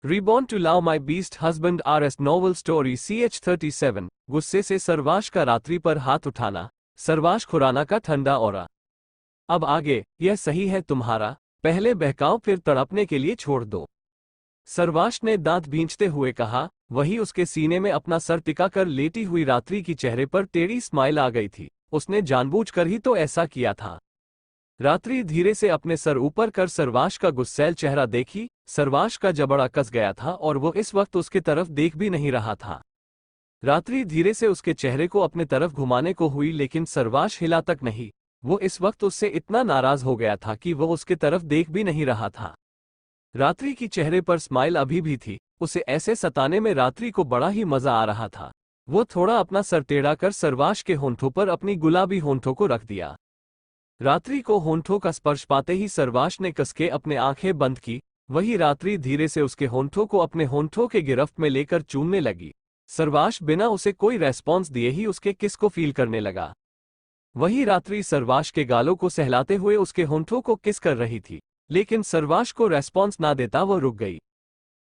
Reborn to Love My Beast Husband RS Novel Story CH37। गुस्से से सर्वाश का रात्रि पर हाथ उठाना, सर्वाश खुराना का ठंडा औरा। अब आगे, यह सही है तुम्हारा, पहले बहकाओ फिर तड़पने के लिए छोड़ दो। सर्वाश ने दांत भींचते हुए कहा। वही उसके सीने में अपना सर टिकाकर लेटी हुई रात्रि की चेहरे पर टेढ़ी स्माइल आ गई थी। उसने जानबूझकर ही तो ऐसा किया था। रात्रि धीरे से अपने सर ऊपर कर सर्वाश का गुस्सैल चेहरा देखी। सर्वाश का जबड़ा कस गया था और वो इस वक्त उसके तरफ देख भी नहीं रहा था। रात्रि धीरे से उसके चेहरे को अपने तरफ घुमाने को हुई, लेकिन सर्वाश हिला तक नहीं। वो इस वक्त उससे इतना नाराज हो गया था कि वो उसके तरफ देख भी नहीं रहा था। रात्रि की चेहरे पर स्माइल अभी भी थी। उसे ऐसे सताने में रात्रि को बड़ा ही मजा आ रहा था। वो थोड़ा अपना सर टेढ़ा कर सर्वाश के होंठों पर अपनी गुलाबी होंठों को रख दिया। रात्रि को होंठों का स्पर्श पाते ही सर्वाश ने कसके अपने आंखें बंद की। वही रात्रि धीरे से उसके होंठों को अपने होंठों के गिरफ्त में लेकर चूमने लगी। सर्वाश बिना उसे कोई रेस्पॉन्स दिए ही उसके किस को फील करने लगा। वही रात्रि सर्वाश के गालों को सहलाते हुए उसके होंठों को किस कर रही थी, लेकिन सर्वाश को रेस्पॉन्स ना देता वो रुक गई।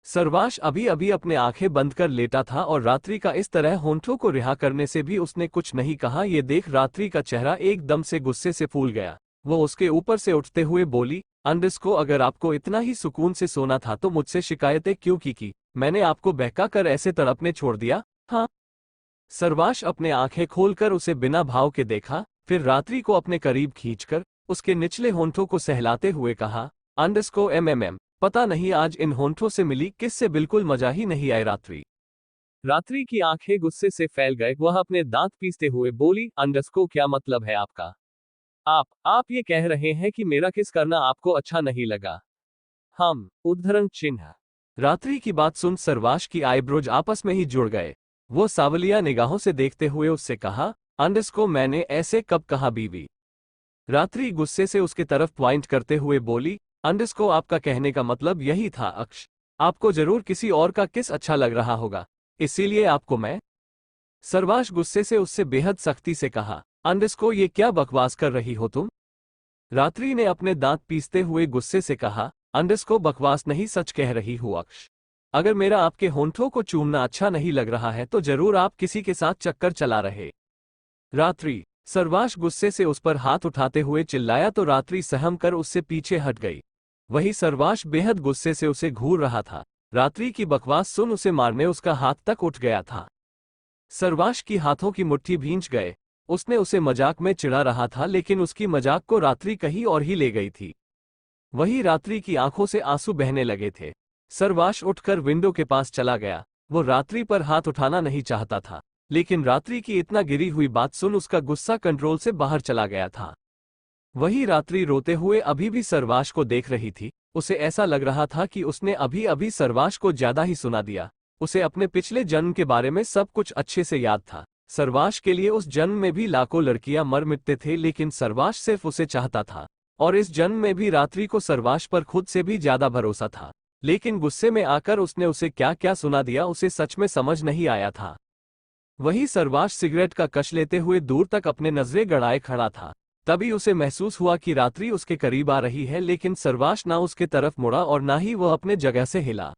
सर्वाश अभी अभी अपने आंखें बंद कर लेटा था और रात्रि का इस तरह होंठों को रिहा करने से भी उसने कुछ नहीं कहा। ये देख रात्रि का चेहरा एकदम से गुस्से से फूल गया। वो उसके ऊपर से उठते हुए बोली, अंडरस्को अगर आपको इतना ही सुकून से सोना था तो मुझसे शिकायतें क्यों की? मैंने आपको बहका कर ऐसे तड़पने छोड़ दिया? हाँ। सर्वाश अपने आंखें खोलकर उसे बिना भाव के देखा, फिर रात्रि को अपने करीब खींचकर उसके निचले होंठों को सहलाते हुए कहा, अंडरस्को पता नहीं आज इन होंठों से मिली किससे बिल्कुल मजा ही नहीं आए रात्रि। रात्रि की आंखें गुस्से से फैल गए। वह अपने दांत पीसते हुए बोली, अंडरस्को क्या मतलब है आपका? आप ये कह रहे हैं कि मेरा किस करना आपको अच्छा नहीं लगा? हम उद्धरण चिन्ह। रात्रि की बात सुन सर्वाश की आईब्रोज आपस में ही जुड़ गए। वो सावलिया निगाहों से देखते हुए उससे कहा, अंडरस्को मैंने ऐसे कब कहा बीवी? रात्रि गुस्से से उसके तरफ पॉइंट करते हुए बोली, अंडरस्को आपका कहने का मतलब यही था अक्ष। आपको जरूर किसी और का किस अच्छा लग रहा होगा, इसीलिए आपको मैं। सर्वाश गुस्से से उससे बेहद सख्ती से कहा, अंडरस्को ये क्या बकवास कर रही हो तुम? रात्रि ने अपने दांत पीसते हुए गुस्से से कहा, अंडरस्को बकवास नहीं सच कह रही हूँ अक्ष। अगर मेरा आपके होंठों को चूमना अच्छा नहीं लग रहा है तो जरूर आप किसी के साथ चक्कर चला रहे। रात्रि। सर्वाश गुस्से से उस पर हाथ उठाते हुए चिल्लाया तो रात्रि सहम कर उससे पीछे हट गई। वही सर्वाश बेहद गुस्से से उसे घूर रहा था। रात्रि की बकवास सुन उसे मारने उसका हाथ तक उठ गया था। सर्वाश की हाथों की मुट्ठी भींच गए। उसने उसे मजाक में चिढ़ा रहा था, लेकिन उसकी मजाक को रात्रि कहीं और ही ले गई थी। वही रात्रि की आंखों से आंसू बहने लगे थे। सर्वाश उठकर विंडो के पास चला गया। वो रात्रि पर हाथ उठाना नहीं चाहता था, लेकिन रात्रि की इतना गिरी हुई बात सुन उसका गुस्सा कंट्रोल से बाहर चला गया था। वही रात्रि रोते हुए अभी भी सर्वाश को देख रही थी। उसे ऐसा लग रहा था कि उसने अभी अभी सर्वाश को ज्यादा ही सुना दिया। उसे अपने पिछले जन्म के बारे में सब कुछ अच्छे से याद था। सर्वाश के लिए उस जन्म में भी लाखों लड़कियां मर मिटते थे, लेकिन सर्वाश सिर्फ उसे चाहता था। और इस जन्म में भी रात्रि को सर्वाश पर खुद से भी ज्यादा भरोसा था। लेकिन गुस्से में आकर उसने उसे क्या क्या सुना दिया उसे सच में समझ नहीं आया था। वही सर्वाश सिगरेट का कश लेते हुए दूर तक अपने नजरें गड़ाए खड़ा था। तभी उसे महसूस हुआ कि रात्रि उसके करीब आ रही है, लेकिन सर्वाश ना उसके तरफ मुड़ा और ना ही वह अपने जगह से हिला।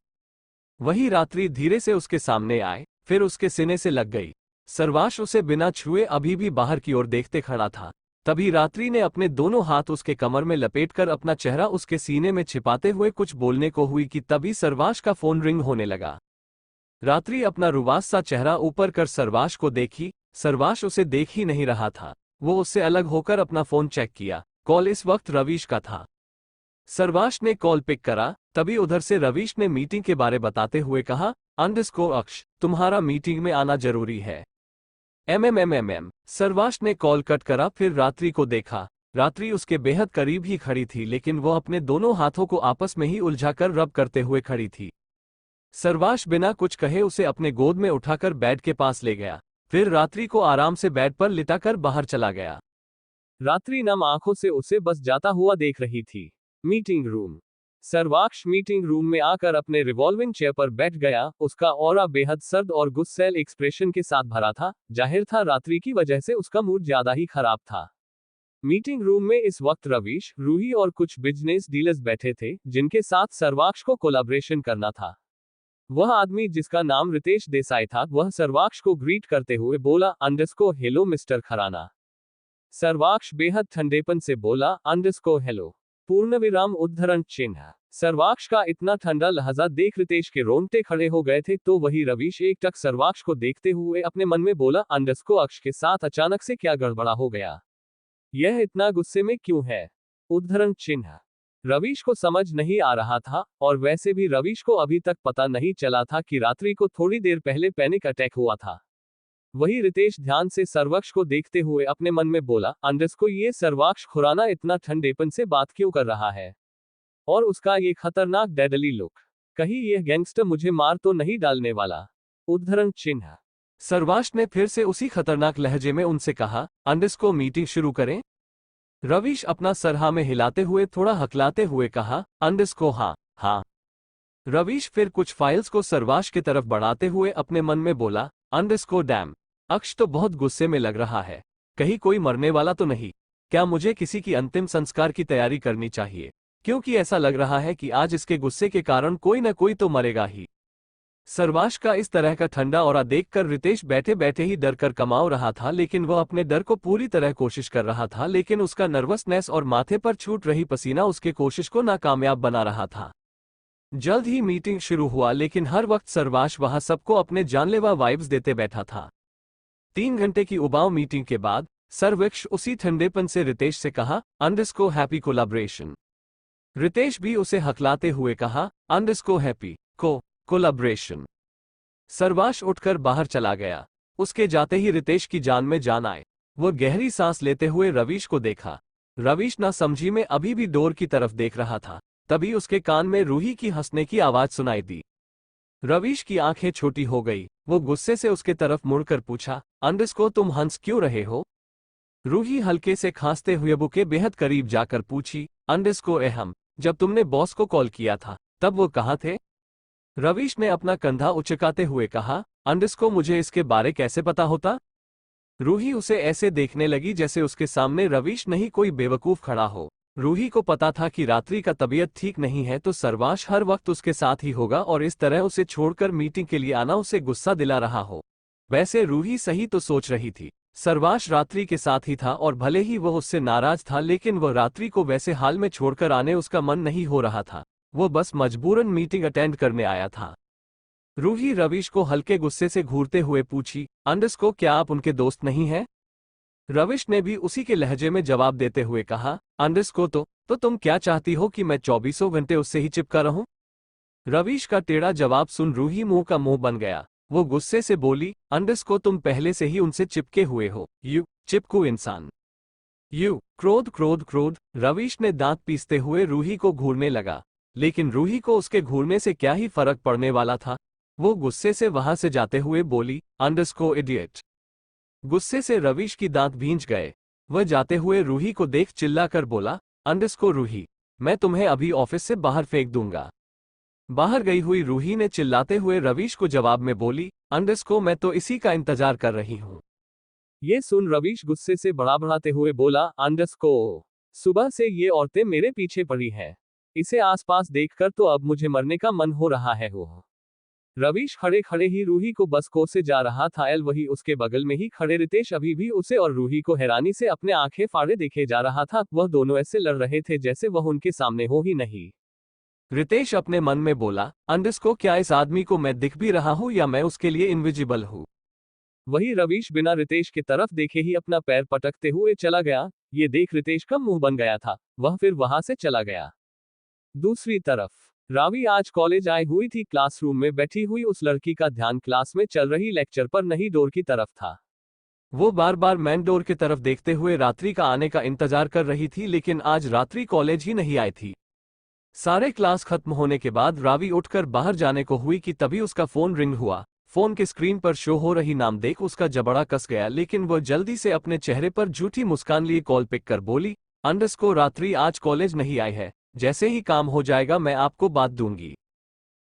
वही रात्रि धीरे से उसके सामने आए, फिर उसके सीने से लग गई। सर्वाश उसे बिना छुए अभी भी बाहर की ओर देखते खड़ा था। तभी रात्रि ने अपने दोनों हाथ उसके कमर में लपेटकर अपना चेहरा उसके सीने में छिपाते हुए कुछ बोलने को हुई कि तभी सर्वाश का फोन रिंग होने लगा। रात्रि अपना रुबास सा चेहरा ऊपर कर सर्वाश को देखी। सर्वाश उसे देख ही नहीं रहा था। वो उससे अलग होकर अपना फोन चेक किया। कॉल इस वक्त रवीश का था। सर्वाश ने कॉल पिक करा। तभी उधर से रवीश ने मीटिंग के बारे बताते हुए कहा, अंडरस्को अक्ष तुम्हारा मीटिंग में आना जरूरी है। सर्वाश ने कॉल कट करा, फिर रात्रि को देखा। रात्रि उसके बेहद करीब ही खड़ी थी, लेकिन वो अपने दोनों हाथों को आपस में ही उलझाकर रब करते हुए खड़ी थी। सर्वाश बिना कुछ कहे उसे अपने गोद में उठाकर बेड के पास ले गया, फिर रात्रि को आराम से बेड पर लिटाकर बाहर चला गया। रात्रि नम आंखों से उसे बस जाता हुआ देख रही थी। Meeting room. Sarvaksh meeting room में आकर अपने रिवॉल्विंग चेयर पर बैठ गया। उसका ऑरा बेहद सर्द और गुस्सैल एक्सप्रेशन के साथ भरा था। जाहिर था रात्रि की वजह से उसका मूड ज्यादा ही खराब था। मीटिंग रूम में इस वक्त रवीश, रूही और कुछ बिजनेस डीलर्स बैठे थे, जिनके साथ सर्वाक्ष को कोलैबोरेशन करना था। वह आदमी जिसका नाम रितेश देसाई था, वह सर्वाक्ष को ग्रीट करते हुए बोला, अंडरस्को हेलो मिस्टर खराना। सर्वाक्ष बेहद ठंडेपन से बोला, अंडरस्को हेलो पूर्णविराम उद्धरण चिन्ह। सर्वाक्ष का इतना ठंडा लहजा देख रितेश के रोंगटे खड़े हो गए थे, तो वही रवीश एकटक सर्वाक्ष को देखते हुए अपने मन में बोला, अंडरस्को अक्ष के साथ अचानक से क्या गड़बड़ा हो गया? यह इतना गुस्से में क्यों है? उद्धरण चिन्ह। रवीश को समझ नहीं आ रहा था, और वैसे भी रवीश को अभी तक पता नहीं चला था कि रात्रि को थोड़ी देर पहले पैनिक अटैक हुआ था। वही रितेश ध्यान से सर्वाक्ष को देखते हुए अपने मन में बोला, अंडरस्को ये सर्वाक्ष खुराना इतना ठंडेपन से बात क्यों कर रहा है? और उसका ये खतरनाक डेडली लुक, कहीं यह गैंगस्टर मुझे मार तो नहीं डालने वाला? उद्धरण चिन्ह। सर्वाक्ष ने फिर से उसी खतरनाक लहजे में उनसे कहा, अंडरस्को मीटिंग शुरू करें? रवीश अपना सर हाँ में हिलाते हुए थोड़ा हकलाते हुए कहा, अंडरस्को हाँ हाँ। रवीश फिर कुछ फाइल्स को सर्वाक्ष की तरफ बढ़ाते हुए अपने मन में बोला, अंडरस्को डैम, अक्ष तो बहुत गुस्से में लग रहा है। कहीं कोई मरने वाला तो नहीं? क्या मुझे किसी की अंतिम संस्कार की तैयारी करनी चाहिए? क्योंकि ऐसा लग रहा है कि आज इसके गुस्से के कारण कोई न कोई तो मरेगा ही। सर्वाक्ष का इस तरह का ठंडा ऑरा देखकर रितेश बैठे बैठे ही डर कर कमाओ रहा था, लेकिन वह अपने डर को पूरी तरह कोशिश कर रहा था, लेकिन उसका नर्वसनेस और माथे पर छूट रही पसीना उसके कोशिश को नाकामयाब बना रहा था। जल्द ही मीटिंग शुरू हुआ, लेकिन हर वक्त सर्वाक्ष वहां सबको अपने जानलेवा वाइब्स देते बैठा था। 3 घंटे की उबाऊ मीटिंग के बाद सर्वाक्ष उसी ठंडेपन से रितेश से कहा, अंडरस्को हैप्पी कोलैबोरेशन। रितेश भी उसे हकलाते हुए कहा, अंडरस्को हैप्पी कोलैबोरेशन। सर्वाक्ष उठकर बाहर चला गया। उसके जाते ही रितेश की जान में जान आए। वह गहरी सांस लेते हुए रवीश को देखा। रवीश ना समझी में अभी भी डोर की तरफ देख रहा था। तभी उसके कान में रूही की हंसने की आवाज सुनाई दी। रवीश की आंखें छोटी हो गई। वो गुस्से से उसके तरफ मुड़कर पूछा, अंडरस्को तुम हंस क्यों रहे हो? रूही हल्के से खांसते हुए बुके बेहद करीब जाकर पूछी, अंडरस्को हम जब तुमने बॉस को कॉल किया था तब वो कहाँ थे? रवीश ने अपना कंधा उचकाते हुए कहा, अंडरस्को मुझे इसके बारे कैसे पता होता? रूही उसे ऐसे देखने लगी जैसे उसके सामने रवीश नहीं कोई बेवकूफ खड़ा हो। रूही को पता था कि रात्रि का तबीयत ठीक नहीं है, तो सर्वाक्ष हर वक्त उसके साथ ही होगा और इस तरह उसे छोड़कर मीटिंग के लिए आना उसे गुस्सा दिला रहा हो। वैसे रूही सही तो सोच रही थी। सर्वाक्ष रात्रि के साथ ही था और भले ही वह उससे नाराज था, लेकिन वह रात्रि को वैसे हाल में छोड़कर आने उसका मन नहीं हो रहा था। वो बस मजबूरन मीटिंग अटेंड करने आया था। रूही रवीश को हल्के गुस्से से घूरते हुए पूछी, अंडरस्को क्या आप उनके दोस्त नहीं हैं? रवीश ने भी उसी के लहजे में जवाब देते हुए कहा, अंडरस्को तो तुम क्या चाहती हो कि मैं 24 घंटे उससे ही चिपका रहूं? रवीश का टेढ़ा जवाब सुन रूही मुंह का मुंह बन गया। वो गुस्से से बोली, अंडरस्को तुम पहले से ही उनसे चिपके हुए हो, यू चिपकू इंसान। यू क्रोध। रवीश ने दांत पीसते हुए रूही को घूरने लगा, लेकिन रूही को उसके घूरने से क्या ही फर्क पड़ने वाला था। वो गुस्से से वहां से जाते हुए बोली, अंडरस्को इडियट। गुस्से से रवीश की दांत भींच गए। वह जाते हुए रूही को देख चिल्लाकर बोला, अंडरस्को रूही, मैं तुम्हें अभी ऑफिस से बाहर फेंक दूंगा। बाहर गई हुई रूही ने चिल्लाते हुए रवीश को जवाब में बोली, अंडरस्को मैं तो इसी का इंतजार कर रही हूं। ये सुन रवीश गुस्से से बड़बड़ाते हुए बोला, अंडरस्को सुबह से ये औरतें मेरे पीछे पड़ी हैं। इसे आसपास देखकर तो अब मुझे मरने का मन हो रहा है। हो रवीश खड़े खड़े ही रूही को बस कोसे जा रहा था। वही उसके बगल में ही खड़े रितेश अभी भी उसे और रूही को हैरानी से अपने आंखें फाड़े देखे जा रहा था। वह दोनों ऐसे लड़ रहे थे जैसे वह उनके सामने हो ही नहीं। रितेश अपने मन में बोला, अंडरस्को क्या इस आदमी को मैं दिख भी रहा हूं या मैं उसके लिए इनविजिबल हूं? वही रवीश बिना रितेश की तरफ देखे ही अपना पैर पटकते हुए चला गया। ये देख रितेश का मुंह बन गया था। वह फिर वहां से चला गया। दूसरी तरफ रावी आज कॉलेज आई हुई थी। क्लासरूम में बैठी हुई उस लड़की का ध्यान क्लास में चल रही लेक्चर पर नहीं डोर की तरफ था। वो बार बार मेन डोर की तरफ देखते हुए रात्रि का आने का इंतजार कर रही थी, लेकिन आज रात्रि कॉलेज ही नहीं आई थी। सारे क्लास खत्म होने के बाद रावी उठकर बाहर जाने को हुई कि तभी उसका फोन रिंग हुआ। फोन के स्क्रीन पर शो हो रही नाम देख उसका जबड़ा कस गया, लेकिन वह जल्दी से अपने चेहरे पर झूठी मुस्कान लिए कॉल पिक कर बोली, अंडरस्को रात्रि आज कॉलेज नहीं आई है। जैसे ही काम हो जाएगा मैं आपको बात दूंगी।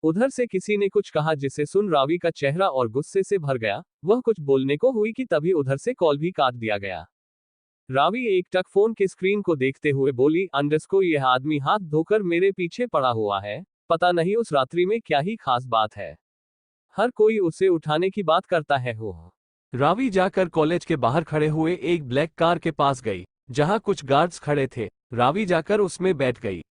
उधर से किसी ने कुछ कहा जिसे सुन रावी का चेहरा और गुस्से से भर गया। वह कुछ बोलने को हुई कि तभी उधर से कॉल भी काट दिया गया। रावी एकटक फोन के स्क्रीन को देखते हुए बोली, अंडरस्को यह आदमी हाथ धोकर मेरे पीछे पड़ा हुआ है। पता नहीं उस रात्रि में क्या ही खास बात है। हर कोई उसे उठाने की बात करता है। हो रावी जाकर कॉलेज के बाहर खड़े हुए एक ब्लैक कार के पास गई, जहां कुछ गार्ड्स खड़े थे। रावी जाकर उसमें बैठ गई।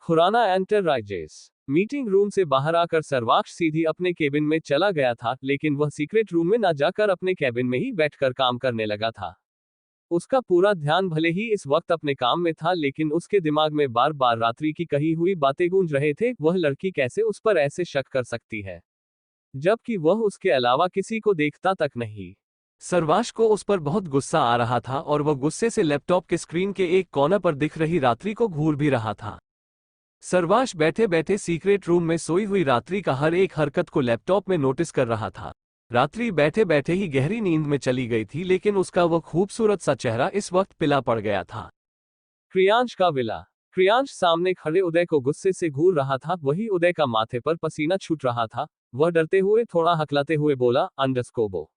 खुराना एंटरप्राइजेस मीटिंग रूम से बाहर आकर सर्वाक्ष सीधी अपने केबिन में चला गया था, लेकिन वह सीक्रेट रूम में न जाकर अपने केबिन में ही बैठकर काम करने लगा था। उसका पूरा ध्यान भले ही इस वक्त अपने काम में था, लेकिन उसके दिमाग में बार बार रात्रि की कही हुई बातें गूंज रहे थे। वह लड़की कैसे उस पर ऐसे शक कर सकती है, जबकि वह उसके अलावा किसी को देखता तक नहीं। सर्वाश को उस पर बहुत गुस्सा आ रहा था और वह गुस्से से लैपटॉप के स्क्रीन के एक कोने पर दिख रही रात्रि को घूर भी रहा था। सर्वाश बैठे बैठे सीक्रेट रूम में सोई हुई रात्रि का हर एक हरकत को लैपटॉप में नोटिस कर रहा था। रात्रि बैठे बैठे ही गहरी नींद में चली गई थी, लेकिन उसका वह खूबसूरत सा चेहरा इस वक्त पिला पड़ गया था। क्रियांश का विला। क्रियांश सामने खड़े उदय को गुस्से से घूर रहा था। वही उदय का माथे पर पसीना छूट रहा था। वह डरते हुए थोड़ा हकलाते हुए बोला, अंडरस्कोबो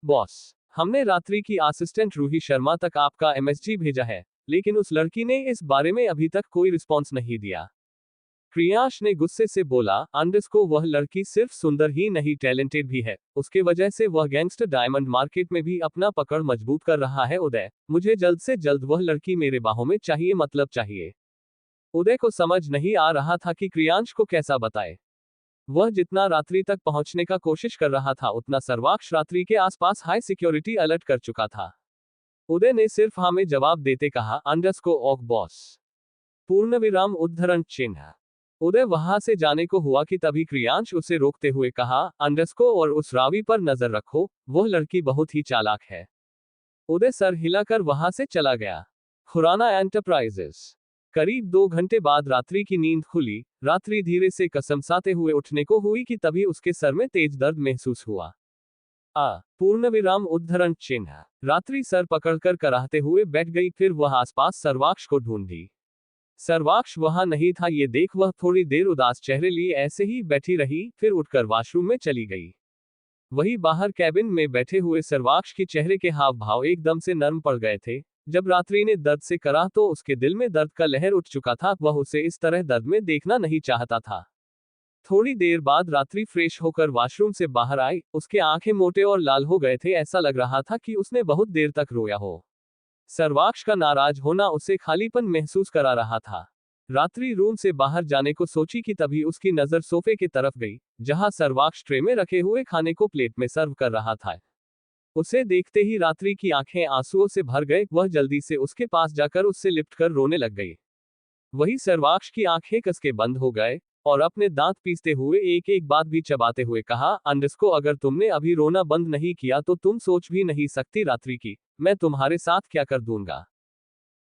बॉस, हमने रात्रि की असिस्टेंट रूही शर्मा तक आपका एमएसजी भेजा है, लेकिन उस लड़की ने इस बारे में अभी तक कोई रिस्पॉन्स नहीं दिया। क्रियांश ने गुस्से से बोला, अंडरस्को वह लड़की सिर्फ सुंदर ही नहीं टैलेंटेड भी है। उसके वजह से वह गैंगस्टर डायमंड मार्केट में भी अपना पकड़ मजबूत कर रहा है। उदय, मुझे जल्द से जल्द वह लड़की मेरे बाहों में चाहिए, मतलब चाहिए। उदय को समझ नहीं आ रहा था कि क्रियांश को कैसा बताए। वह जितना रात्रि तक पहुंचने का कोशिश कर रहा था, उतना सर्वाक्ष रात्रि के आसपास हाई सिक्योरिटी अलर्ट कर चुका था। उदय ने सिर्फ हाँ में जवाब देते कहा, अंडरस्को ओक बॉस। पूर्णविराम उद्धरण चिन्ह। उदय वहां से जाने को हुआ कि तभी क्रियांश उसे रोकते हुए कहा, अंडरस्को और उस रावी पर नजर रखो, वह लड़की बहुत ही चालाक है। उदय सर हिलाकर वहां से चला गया। खुराना एंटरप्राइजेस। करीब 2 घंटे बाद रात्रि की नींद खुली। रात्रि धीरे से कसमसाते हुए उठने को हुई कि तभी उसके सर में तेज दर्द महसूस हुआ। पूर्णविराम उद्धरण चिन्ह। रात्रि सर पकड़कर कराहते हुए बैठ गई। फिर वह आसपास सर्वाक्ष को ढूंढी। सर्वाक्ष वहां नहीं था। ये देख वह थोड़ी देर उदास चेहरे लिए ऐसे ही बैठी रही, फिर उठकर वॉशरूम में चली गई। वही बाहर कैबिन में बैठे हुए सर्वाक्ष के चेहरे के हाव भाव एकदम से नर्म पड़ गए थे। जब रात्रि ने दर्द से करा तो उसके दिल में दर्द का लहर उठ चुका था। वह उसे इस तरह दर्द में देखना नहीं चाहता था। थोड़ी देर बाद रात्रि फ्रेश होकर वॉशरूम से बाहर आई। उसके आंखें मोटे और लाल हो गए थे। ऐसा लग रहा था कि उसने बहुत देर तक रोया हो। सर्वाक्ष का नाराज होना उसे खालीपन महसूस करा रहा था। रात्रि रूम से बाहर जाने को सोची कि तभी उसकी नजर सोफे की तरफ गई, जहां सर्वाक्ष ट्रे में रखे हुए खाने को प्लेट में सर्व कर रहा था। उसे देखते ही रात्रि की आंखें आंसुओं से भर गए। वह जल्दी से उसके पास जाकर उससे लिपट कर रोने लग गई। वही सर्वाक्ष की आंखें कसके बंद हो गए और अपने दांत पीसते हुए एक एक बात भी चबाते हुए कहा, अंडरस्को अगर तुमने अभी रोना बंद नहीं किया तो तुम सोच भी नहीं सकती रात्रि की मैं तुम्हारे साथ क्या कर दूंगा।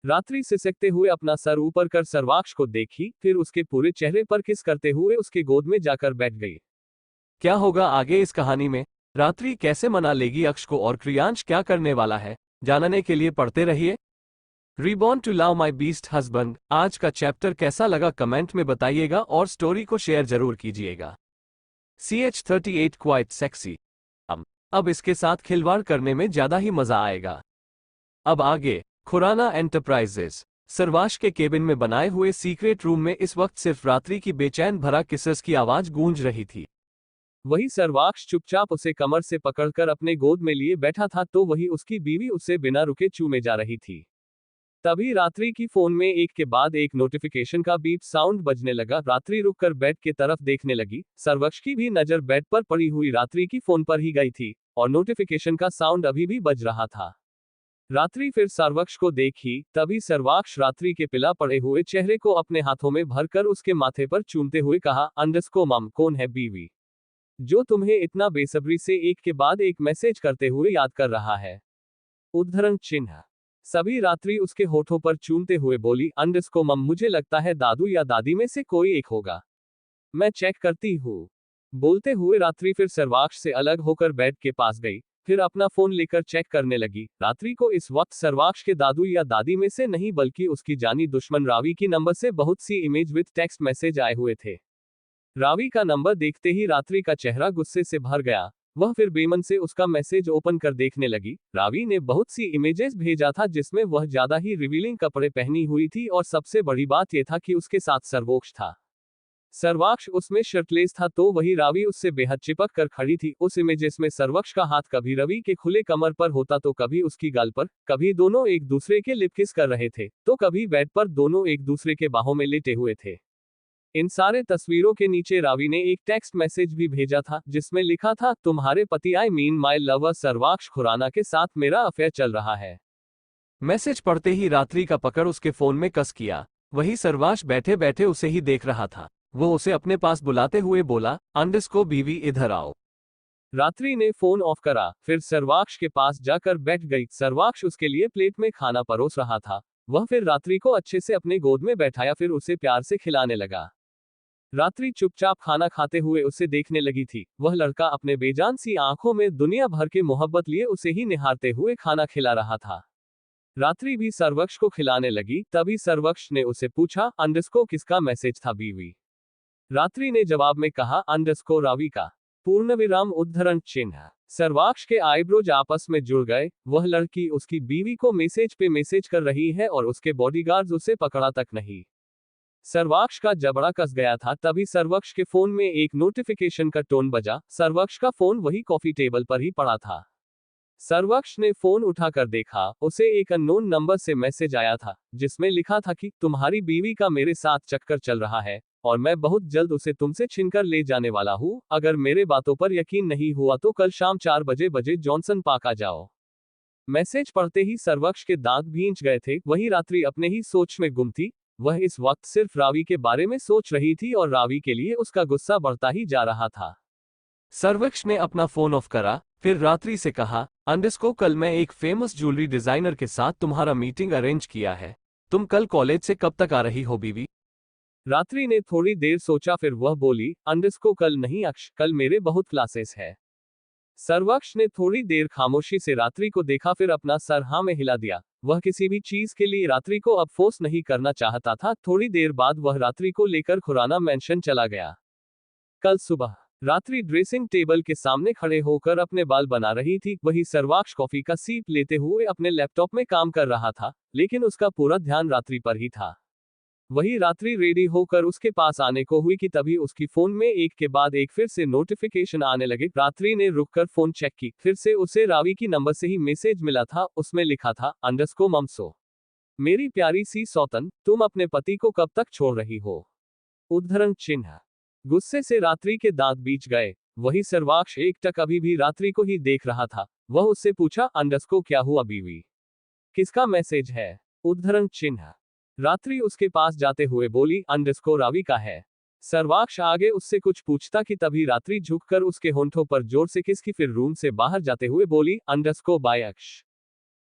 रात्रि सिसकते हुए अपना सर ऊपर कर सर्वाक्ष को देखी, फिर उसके पूरे चेहरे पर किस करते हुए उसके गोद में जाकर बैठ गई। क्या होगा आगे इस कहानी में? रात्रि कैसे मना लेगी अक्ष को और क्रियांश क्या करने वाला है? जानने के लिए पढ़ते रहिए reborn to love my beast husband. आज का चैप्टर कैसा लगा कमेंट में बताइएगा और स्टोरी को शेयर जरूर कीजिएगा। CH38 quite sexy. अब इसके साथ खिलवाड़ करने में ज्यादा ही मजा आएगा। अब आगे खुराना एंटरप्राइजेस। सर्वाश के केबिन में बनाए हुए सीक्रेट रूम में इस वक्त सिर्फ रात्रि की बेचैन भरा किसस की आवाज गूंज रही थी। वही सर्वाक्ष चुपचाप उसे कमर से पकड़कर अपने गोद में लिए बैठा था, तो वही उसकी बीवी उसे बिना रुके चूमे जा रही थी। तभी रात्रि की फोन में एक के बाद एक नोटिफिकेशन का बीप साउंड बजने लगा। रात्रि रुककर बेड के तरफ देखने लगी। सर्वाक्ष की भी नजर बेड पर पड़ी हुई रात्रि की फोन पर ही गई थी और नोटिफिकेशन का साउंड अभी भी बज रहा था। रात्रि फिर सर्वाक्ष को देखी, तभी सर्वाक्ष रात्रि के पिला पड़े हुए चेहरे को अपने हाथों में भरकर उसके माथे पर चूमते हुए कहा, अंडरस्को मम, कौन है बीवी जो तुम्हें इतना बेसब्री से एक के बाद एक मैसेज करते हुए याद कर रहा है? उद्धरण चिन्ह। सभी रात्रि उसके होठों पर चूमते हुए बोली, अंडरस्को मम, मुझे लगता है दादू या दादी में से कोई एक होगा, मैं चेक करती हूँ। बोलते हुए रात्रि फिर सर्वाक्ष से अलग होकर बेड के पास गई, फिर अपना फोन लेकर चेक करने लगी। रात्रि को इस वक्त सर्वाक्ष के दादू या दादी में से नहीं बल्कि उसकी जानी दुश्मन रावी की नंबर से बहुत सी इमेज विद टेक्स्ट मैसेज आए हुए थे। रावी का नंबर देखते ही रात्रि का चेहरा गुस्से से भर गया। वह फिर बेमन से उसका मैसेज ओपन कर देखने लगी। रावी ने बहुत सी इमेजेस भेजा था जिसमें वह ज्यादा ही रिवीलिंग कपड़े पहनी हुई थी और सबसे बड़ी बात यह था कि उसके साथ सर्वोक्ष था। सर्वाक्ष उसमें शर्टलेस था तो वही रावी उससे बेहद चिपक कर खड़ी थी। उस इमेजेस में सर्वाक्ष का हाथ कभी रवि के खुले कमर पर होता तो कभी उसकी गाल पर, कभी दोनों एक दूसरे के लिप किस कर रहे थे, तो कभी बेड पर दोनों एक दूसरे के बाहों में लेटे हुए थे। इन सारे तस्वीरों के नीचे रावी ने एक टेक्स्ट मैसेज भी भेजा था जिसमें लिखा था, तुम्हारे पति I mean my lover Sarvaksh Khurana के साथ मेरा अफेयर चल रहा है। मैसेज पढ़ते ही रात्रि का पकड़ उसके फोन में कस किया। वही सर्वाक्ष बैठे बैठे उसे ही देख रहा था। वो उसे अपने पास बुलाते हुए बोला, अंडरस्को बीवी इधर आओ। रात्रि ने फोन ऑफ करा, फिर सर्वाक्ष के पास जाकर बैठ गई। सर्वाक्ष उसके लिए प्लेट में खाना परोस रहा था। वह फिर रात्रि को अच्छे से अपने गोद में बैठाया, फिर उसे प्यार से खिलाने लगा। रात्रि चुपचाप खाना खाते हुए उसे देखने लगी थी। वह लड़का अपने बेजान सी आंखों में दुनिया भर के मोहब्बत लिए उसे ही निहारते हुए खाना खिला रहा था। रात्रि भी सर्वक्ष को खिलाने लगी। तभी सर्वक्ष ने उसे पूछा, अंडरस्को किसका मैसेज था बीवी? रात्रि ने जवाब में कहा, अंडरस्को रावी का। पूर्णविराम उद्धरण चिन्ह। सर्वाक्ष के आईब्रोज आपस में जुड़ गए। वह लड़की उसकी बीवी को मैसेज पे मैसेज कर रही है और उसके बॉडीगार्ड्स उसे पकड़ा तक नहीं। सर्वाक्ष का जबड़ा कस गया था। तभी सर्वक्ष के फोन में एक नोटिफिकेशन का टोन बजा। सर्वक्ष का फोन वही कॉफी टेबल पर ही पड़ा था। सर्वक्ष ने फोन उठाकर देखा। उसे एक अननोन नंबर से मैसेज आया था जिसमें लिखा था कि तुम्हारी बीवी का मेरे साथ चक्कर चल रहा है और मैं बहुत जल्द उसे तुमसे छीनकर ले जाने वाला हूं। अगर मेरे बातों पर यकीन नहीं हुआ तो कल शाम 4 बजे जॉनसन पार्क आ जाओ। मैसेज पढ़ते ही सर्वक्ष के दांत भींच गए थे। वही रात्रि अपने ही सोच में गुम थी। वह इस वक्त सिर्फ रावी के बारे में सोच रही थी और रावी के लिए उसका गुस्सा बढ़ता ही जा रहा था। सर्वक्ष ने अपना फोन ऑफ करा, फिर रात्रि से कहा, अंडरस्को कल मैं एक फेमस ज्वेलरी डिजाइनर के साथ तुम्हारा मीटिंग अरेंज किया है। तुम कल कॉलेज से कब तक आ रही हो बीवी? रात्रि ने थोड़ी देर सोचा, फिर वह बोली, अंडरस्को कल नहीं अक्ष, कल मेरे बहुत क्लासेस है। सर्वक्ष ने थोड़ी देर खामोशी से रात्रि को देखा, फिर अपना सर हाँ में हिला दिया। वह किसी भी चीज के लिए रात्रि को अब फोर्स नहीं करना चाहता था। थोड़ी देर बाद वह रात्रि को लेकर खुराना मेंशन चला गया। कल सुबह रात्रि ड्रेसिंग टेबल के सामने खड़े होकर अपने बाल बना रही थी। वही सर्वाक्ष कॉफी का सीप लेते हुए अपने लैपटॉप में काम कर रहा था, लेकिन उसका पूरा ध्यान रात्रि पर ही था। वही रात्रि रेडी होकर उसके पास आने को हुई कि तभी उसकी फोन में एक के बाद एक फिर से नोटिफिकेशन आने लगे। रात्रि ने रुककर फोन चेक की। फिर से उसे रावी की नंबर से ही मैसेज मिला था। उसमें लिखा था, अंडरस्को ममसो, मेरी प्यारी सी सौतन, तुम अपने पति को कब तक छोड़ रही हो? उद्धरण चिन्ह। गुस्से से रात्रि के दांत बीच गए। वही सर्वाक्ष एकटक अभी भी रात्रि को ही देख रहा था। वह उससे पूछा, अंडरस्को क्या हुआ बीवी? किसका मैसेज है? उद्धरण चिन्ह। रात्रि उसके पास जाते हुए बोली, अंडरस्को रावी का है। सर्वाक्ष आगे उससे कुछ पूछता कि तभी रात्रि झुककर उसके होंठों पर जोर से किसकी, फिर रूम से बाहर जाते हुए बोली, अंडरस्को बाय अक्ष।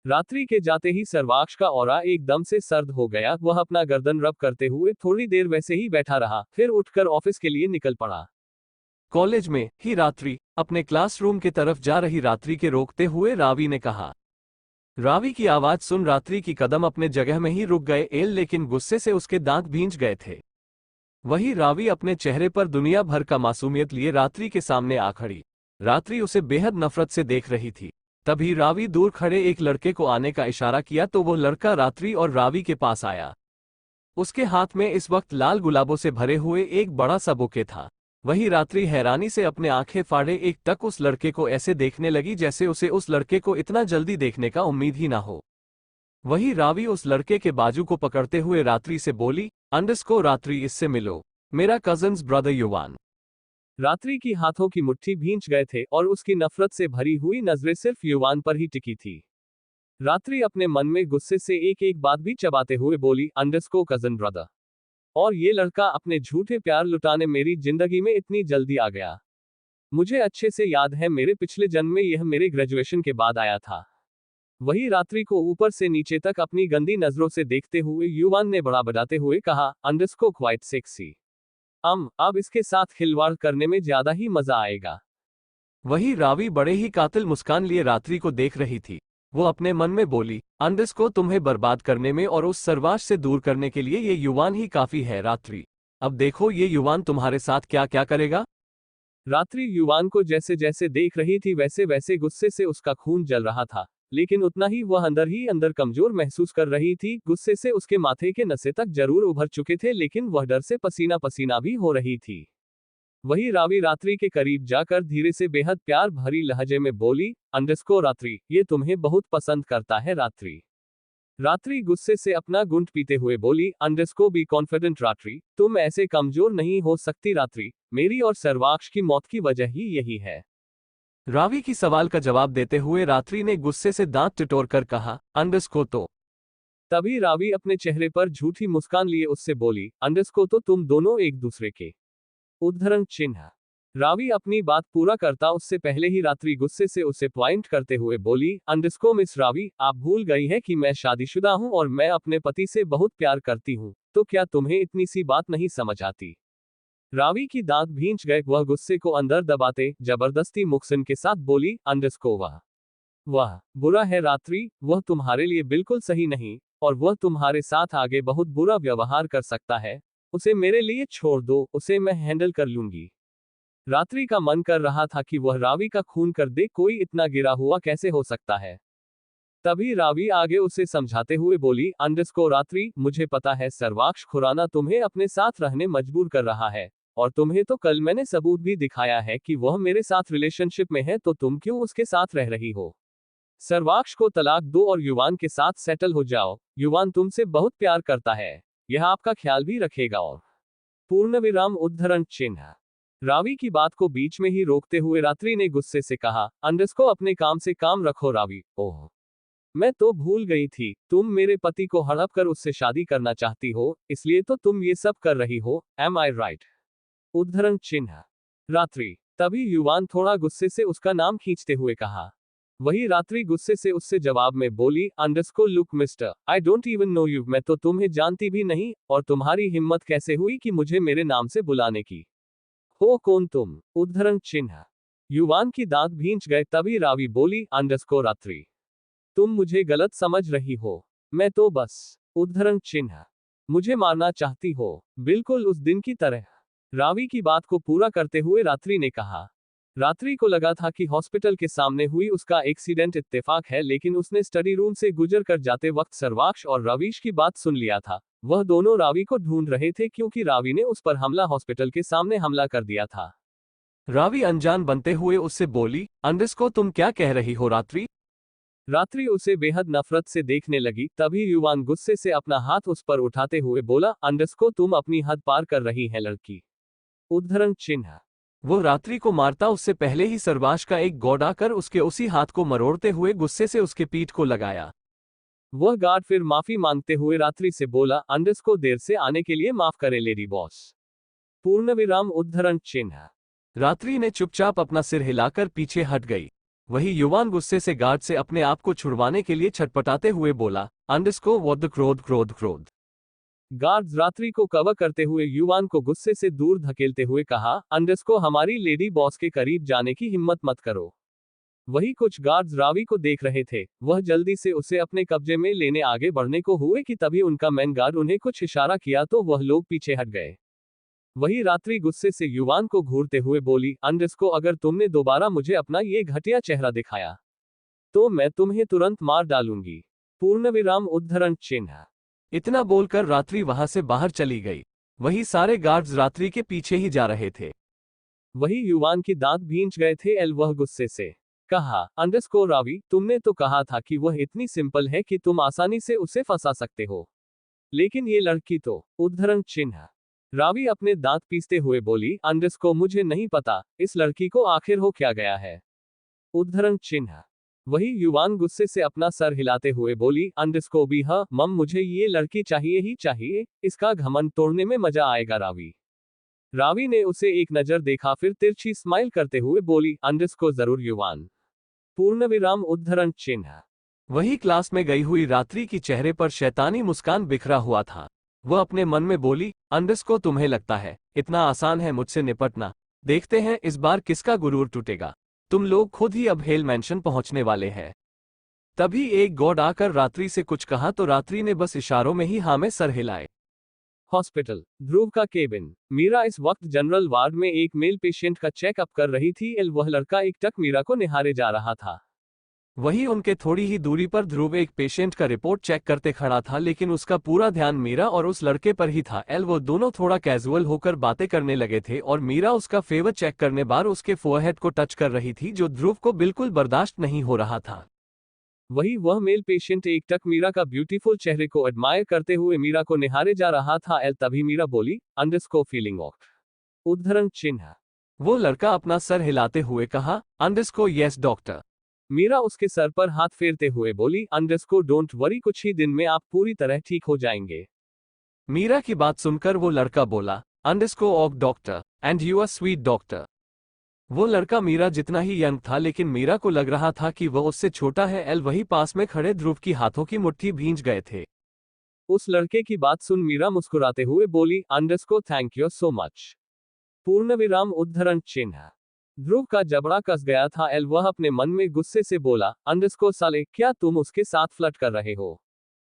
रात्रि के जाते ही सर्वाक्ष का ऑरा एकदम से सर्द हो गया। वह अपना गर्दन रब करते हुए थोड़ी देर वैसे ही बैठा रहा, फिर उठकर ऑफिस के लिए निकल पड़ा। कॉलेज में ही रात्रि अपने क्लासरूम की तरफ जा रही रात्रि के रोकते हुए रावी ने कहा। रावी की आवाज सुन रात्रि की कदम अपने जगह में ही रुक गए, लेकिन गुस्से से उसके दांत भींच गए थे। वही रावी अपने चेहरे पर दुनिया भर का मासूमियत लिए रात्रि के सामने आ खड़ी। रात्रि उसे बेहद नफरत से देख रही थी। तभी रावी दूर खड़े एक लड़के को आने का इशारा किया तो वो लड़का रात्रि और रावी के पास आया। उसके हाथ में इस वक्त लाल गुलाबों से भरे हुए एक बड़ा सा बुके था। वही रात्रि हैरानी से अपने आंखें फाड़े एक टक उस लड़के को ऐसे देखने लगी जैसे उसे उस लड़के को इतना जल्दी देखने का उम्मीद ही ना हो। वही रावी उस लड़के के बाजू को पकड़ते हुए रात्रि से बोली, अंडरस्को रात्रि, इससे मिलो, मेरा कजन्स ब्रदर युवान। रात्रि की हाथों की मुट्ठी भींच गए थे और उसकी नफरत से भरी हुई नजरें सिर्फ युवान पर ही टिकी थी। रात्रि अपने मन में गुस्से से एक एक बात भी चबाते हुए बोली, अंडरस्को कजन ब्रदर, और ये लड़का अपने झूठे प्यार लुटाने मेरी जिंदगी में इतनी जल्दी आ गया। मुझे अच्छे से याद है, मेरे पिछले जन्म में यह मेरे ग्रेजुएशन के बाद आया था। वही रात्रि को ऊपर से नीचे तक अपनी गंदी नजरों से देखते हुए युवान ने बड़ा बजाते हुए कहा, अंडरस्को क्वाइट सेक्सी। अब इसके साथ खिलवाड़ करने में ज्यादा ही मजा आएगा। वही रावी बड़े ही कातिल मुस्कान लिए रात्रि को देख रही थी। वो अपने मन में बोली, अंडरस्को तुम्हें बर्बाद करने में और उस सर्वाश से दूर करने के लिए ये युवान ही काफी है रात्रि। अब देखो ये युवान तुम्हारे साथ क्या क्या करेगा। रात्रि युवान को जैसे जैसे देख रही थी वैसे वैसे गुस्से से उसका खून जल रहा था। लेकिन उतना ही वह अंदर ही अंदर कमजोर महसूस कर रही थी। गुस्से से उसके माथे के नसें तक जरूर उभर चुके थे, लेकिन वह डर से पसीना पसीना भी हो रही थी। वही रावी रात्रि के करीब जाकर धीरे से बेहद प्यार भरी लहजे में बोली, अंडरस्को रात्रि, ये तुम्हें बहुत पसंद करता है रात्रि। रात्रि गुस्से से अपना गुंट पीते हुए बोली, अंडरस्को बी कॉन्फिडेंट रात्रि, तुम ऐसे कमजोर नहीं हो सकती रात्रि, मेरी और सर्वाक्ष की मौत की वजह ही यही है। रावी की सवाल का जवाब देते हुए रात्रि ने गुस्से से दांत टिटोर कर कहा, अंडरस्को तो। तभी रावी अपने चेहरे पर झूठी मुस्कान लिए उससे बोली, अंडरस्को तो तुम दोनों एक दूसरे के उद्धरण चिन्ह। रावी अपनी बात पूरा करता उससे पहले ही रात्रि गुस्से से उसे पॉइंट करते हुए बोली, अंडरस्को मिस रावी, आप भूल गई है कि मैं शादीशुदा हूं और मैं अपने पति से बहुत प्यार करती हूं, तो क्या तुम्हें इतनी सी बात नहीं समझ आती। रावी की दांत भींच गए, वह गुस्से को अंदर दबाते जबरदस्ती मुखसन के साथ बोली, अंडरस्को वह बुरा है रात्रि, वह तुम्हारे लिए बिल्कुल सही नहीं, और वह तुम्हारे साथ आगे बहुत बुरा व्यवहार कर सकता है। उसे मेरे लिए छोड़ दो, उसे मैं हैंडल कर लूंगी। रात्रि का मन कर रहा था कि वह रावी का खून कर दे, कोई इतना गिरा हुआ कैसे हो सकता है। तभी रावी आगे उसे समझाते हुए बोली, अंडरस्को रात्रि, मुझे पता है सर्वाक्ष खुराना तुम्हें अपने साथ रहने मजबूर कर रहा है, और तुम्हें तो कल मैंने सबूत भी दिखाया है कि वह मेरे साथ रिलेशनशिप में है, तो तुम क्यों उसके साथ रह रही हो। सर्वाक्ष को तलाक दो और युवान के साथ सेटल हो जाओ, युवान तुमसे बहुत प्यार करता है, यह आपका ख्याल भी रखेगा। और पूर्णविराम उद्धरण चिन्ह। रावी की बात को बीच में ही रोकते हुए रात्रि ने गुस्से से कहा, अंडरस्को अपने काम से काम रखो रावी। ओह, मैं तो भूल गई थी, तुम मेरे पति को हड़प कर उससे शादी करना चाहती हो, इसलिए तो तुम ये सब कर रही हो, एम आई राइट। उद्धरण चिन्ह। रात्रि। तभी युवान थोड़ा गुस्से से उसका नाम खींचते हुए कहा। वही रात्रि गुस्से से उससे जवाब में बोली, अंडरस्को look mister, I don't even know you, मैं तो तुम्हें जानती भी नहीं, और तुम्हारी हिम्मत कैसे हुई कि मुझे मेरे नाम से बुलाने की। हो कौन तुम। उद्धरण चिन्ह। युवान की दांत भींच गए, तभी रावी बोली, अंडरस्को रात्रि, तुम मुझे गलत समझ रही हो, मैं तो बस उद्धरण चिन्ह मुझे मारना चाहती हो, बिल्कुल उस दिन की तरह। रावी की बात को पूरा करते हुए रात्रि ने कहा। रात्रि को लगा था कि हॉस्पिटल के सामने हुई उसका एक्सीडेंट इत्तेफाक है, लेकिन उसने स्टडी रूम से गुजर कर जाते वक्त सर्वाक्ष और रवीश की बात सुन लिया था। वह दोनों रावी को ढूंढ रहे थे, क्योंकि रावी ने उस पर हॉस्पिटल के सामने हमला कर दिया था। रावी अनजान बनते हुए उससे बोली, अंडरस्को तुम क्या कह रही हो रात्रि। रात्रि उसे बेहद नफरत से देखने लगी, तभी युवान गुस्से से अपना हाथ उस पर उठाते हुए बोला, अंडरस्को तुम अपनी हद पार कर रही है लड़की। उद्धरण चिन्ह। वो रात्रि को मारता उससे पहले ही सर्वाश का एक गॉड आकर उसके उसी हाथ को मरोड़ते हुए गुस्से से उसके पीठ को लगाया। वह गार्ड फिर माफी मांगते हुए रात्रि से बोला, अंडरस्को देर से आने के लिए माफ करे लेडी बॉस। पूर्णविराम उद्धरण चिन्ह। रात्रि ने चुपचाप अपना सिर हिलाकर पीछे हट गई। वही युवान गुस्से से गार्ड से अपने आप को छुड़वाने के लिए छटपटाते हुए बोला, अंडरस्को व्हाट द क्रोध क्रोध क्रोध। गार्ड्स रात्रि को कवर करते हुए युवान को गुस्से से दूर धकेलते हुए कहा, अंडरस्को हमारी लेडी बॉस के करीब जाने की हिम्मत मत करो। वही कुछ गार्ड्स रावी को देख रहे थे, वह जल्दी से उसे अपने कब्जे में लेने आगे बढ़ने को हुए कि तभी उनका मैन गार्ड उन्हें कुछ इशारा किया तो वह लोग पीछे हट गए। वही रात्रि गुस्से से युवान को घूरते हुए बोली, अंडरस्को अगर तुमने दोबारा मुझे अपना ये घटिया चेहरा दिखाया तो मैं तुम्हें तुरंत मार डालूंगी। पूर्णविराम उद्धरण चिन्ह। इतना बोलकर रात्रि वहां से बाहर चली गई। वही सारे गार्ड्स रात्रि के पीछे ही जा रहे थे। वही युवान की दांत भींच गए थे। वह गुस्से से कहा, अंडरस्को रावी, तुमने तो कहा था कि वह इतनी सिंपल है कि तुम आसानी से उसे फंसा सकते हो, लेकिन ये लड़की तो। उद्धरण चिन्ह। रावी अपने दांत पीसते हुए बोली, अंडरस्को मुझे नहीं पता इस लड़की को आखिर हो क्या गया है। उद्धरण चिन्ह। वही युवान गुस्से से अपना सर हिलाते हुए बोली, अंडरस्को भी हाँ मम, मुझे ये लड़की चाहिए ही चाहिए, इसका घमंड तोड़ने में मजा आएगा रावी। रावी ने उसे एक नजर देखा, फिर तिरछी स्माइल करते हुए बोली, अंडरस्को जरूर युवान। पूर्णविराम उद्धरण चिन्ह। वही क्लास में गई हुई रात्रि की चेहरे पर शैतानी मुस्कान बिखरा हुआ था। वह अपने मन में बोली, अंडरस्को तुम्हें लगता है इतना आसान है मुझसे निपटना, देखते हैं इस बार किसका गुरूर टूटेगा। तुम लोग खुद ही अब हेल मैंशन पहुंचने वाले हैं। तभी एक गॉड आकर रात्रि से कुछ कहा तो रात्रि ने बस इशारों में ही हाँ में सर हिलाए। हॉस्पिटल। ध्रुव का केबिन। मीरा इस वक्त जनरल वार्ड में एक मेल पेशेंट का चेकअप कर रही थी। वह लड़का एकटक मीरा को निहारे जा रहा था। वहीं उनके थोड़ी ही दूरी पर ध्रुव एक पेशेंट का रिपोर्ट चेक करते खड़ा था, लेकिन उसका पूरा ध्यान मीरा और उस लड़के पर ही था। वो दोनों थोड़ा कैजुअल होकर बातें करने लगे थे और मीरा उसका फेवर चेक करने बार उसके फोरहेड को टच कर रही थी, जो ध्रुव को बिल्कुल बर्दाश्त नहीं हो रहा था। वही वह मेल पेशेंट एकटक मीरा का ब्यूटीफुल चेहरे को एडमायर करते हुए मीरा को निहारे जा रहा था। तभी मीरा बोली, अंडरस्कोर फीलिंग ऑफ, उद्धरण चिन्ह। वो लड़का अपना सर हिलाते हुए कहा, अंडरस्कोर यस डॉक्टर। मीरा उसके सर पर हाथ फेरते हुए बोली, अंडरस्कोर डोंट वरी, कुछ ही दिन में आप पूरी तरह ठीक हो जाएंगे। मीरा की बात सुनकर वो लड़का बोला, underscore of doctor and you are sweet doctor. वो लड़का मीरा जितना ही यंग था, लेकिन मीरा को लग रहा था कि वह उससे छोटा है। वही पास में खड़े ध्रुव की हाथों की मुट्ठी भींच गए थे। उस लड़के की बात सुन मीरा मुस्कुराते हुए बोली, underscore thank you so much, पूर्ण विराम उद्धरण चिन्ह। ध्रुव का जबड़ा कस गया था। वह अपने मन में गुस्से से बोला, अंडरस्कोर साले, क्या तुम उसके साथ फ्लर्ट कर रहे हो?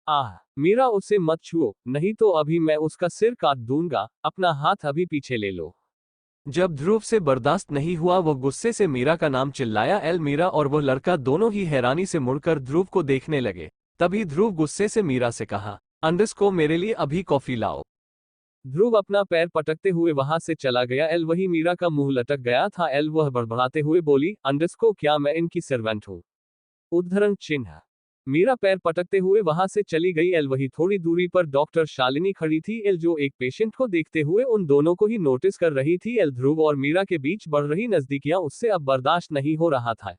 आह, मीरा उसे मत छुओ, नहीं तो अभी मैं उसका सिर काट दूंगा, अपना हाथ अभी पीछे ले लो। जब ध्रुव से बर्दाश्त नहीं हुआ, वो गुस्से से मीरा का नाम चिल्लाया। मीरा और वो लड़का दोनों ही हैरानी से मुड़कर ध्रुव को देखने लगे। तभी ध्रुव गुस्से से मीरा से कहा, अंडरस्कोर मेरे लिए अभी कॉफी लाओ। ध्रुव अपना पैर पटकते हुए वहां से चला गया। वही मीरा का मुंह लटक गया था। वह बड़बड़ाते हुए बोली, अंडरस्कोर क्या मैं इनकी सर्वेंट हूं? उद्धरण चिन्ह। मीरा पैर पटकते हुए वहां से चली गई। वही थोड़ी दूरी पर डॉक्टर शालिनी खड़ी थी, जो एक पेशेंट को देखते हुए उन दोनों को ही नोटिस कर रही थी। ध्रुव और मीरा के बीच बढ़ रही नजदीकियां उससे अब बर्दाश्त नहीं हो रहा था।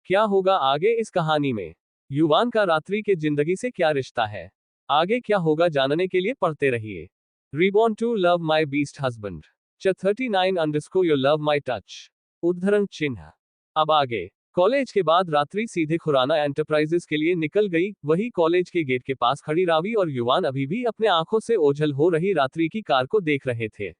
क्या होगा आगे इस कहानी में? युवान का रात्रि के जिंदगी से क्या रिश्ता है? आगे क्या होगा जानने के लिए पढ़ते रहिए। Reborn to love my beast husband. च 39 underscore you love my touch. उद्धरण चिन्ह। अब आगे। कॉलेज के बाद रात्रि सीधे खुराना एंटरप्राइजेस के लिए निकल गई। वही कॉलेज के गेट के पास खड़ी रावी और युवान अभी भी अपने आंखों से ओझल हो रही रात्रि की कार को देख रहे थे।